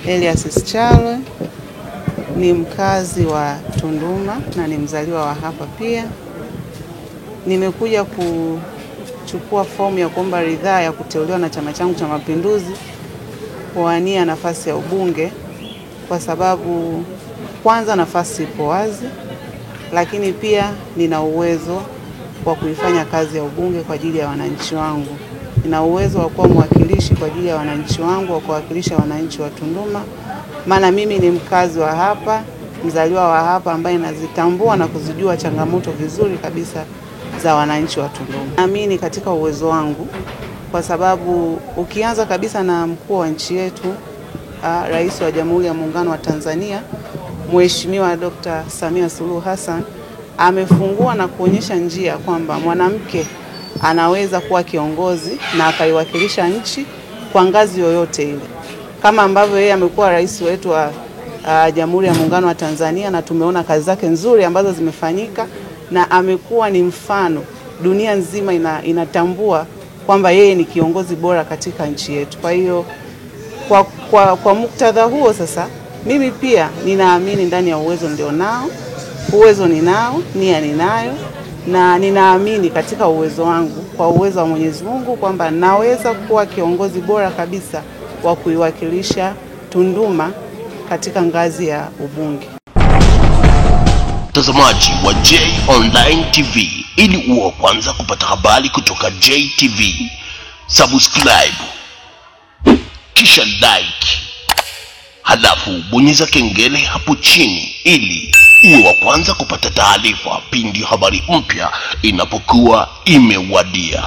Elias Schalwe, ni mkazi wa Tunduma na ni mzaliwa wa hapa pia. Nimekuja kuchukua fomu ya kuomba ridhaa ya kuteuliwa na chama changu cha Mapinduzi kuwania nafasi ya ubunge, kwa sababu kwanza nafasi ipo wazi, lakini pia nina uwezo wa kuifanya kazi ya ubunge kwa ajili ya wananchi wangu. Nina uwezo wa kuwa mwakilishi kwa ajili ya wananchi wangu, wa kuwakilisha wananchi wa Tunduma. Maana mimi ni mkazi wa hapa, mzaliwa wa hapa, ambaye nazitambua na kuzijua changamoto vizuri kabisa za wananchi wa Tunduma. Naamini katika uwezo wangu, kwa sababu ukianza kabisa na mkuu wa nchi yetu, Rais wa Jamhuri ya Muungano wa Tanzania, Mheshimiwa Dr. Samia Suluhu Hassan, amefungua na kuonyesha njia kwamba mwanamke anaweza kuwa kiongozi na akaiwakilisha nchi kwa ngazi yoyote ile. Kama ambavyo yeye amekuwa rais wetu wa Jamhuri ya Muungano wa Tanzania, na tumeona kazi zake nzuri ambazo zimefanyika, na amekuwa ni mfano, dunia nzima inatambua kwamba yeye ni kiongozi bora katika nchi yetu. Kwa hiyo kwa muktadha huo sasa, mimi pia ninaamini ndani ya uwezo ndio nao, uwezo ninao, nia ninayo, na ninaamini katika uwezo wangu, kwa uwezo wa Mwenyezi Mungu, kwamba naweza kuwa kiongozi bora kabisa wa kuiwakilisha Tunduma katika ngazi ya ubunge. Mtazamaji wa J Online TV, ili uwe kwanza kupata habari kutoka JTV, subscribe, kisha like, halafu bonyeza kengele hapo chini ili uwe wa kwanza kupata taarifa pindi habari mpya inapokuwa imewadia.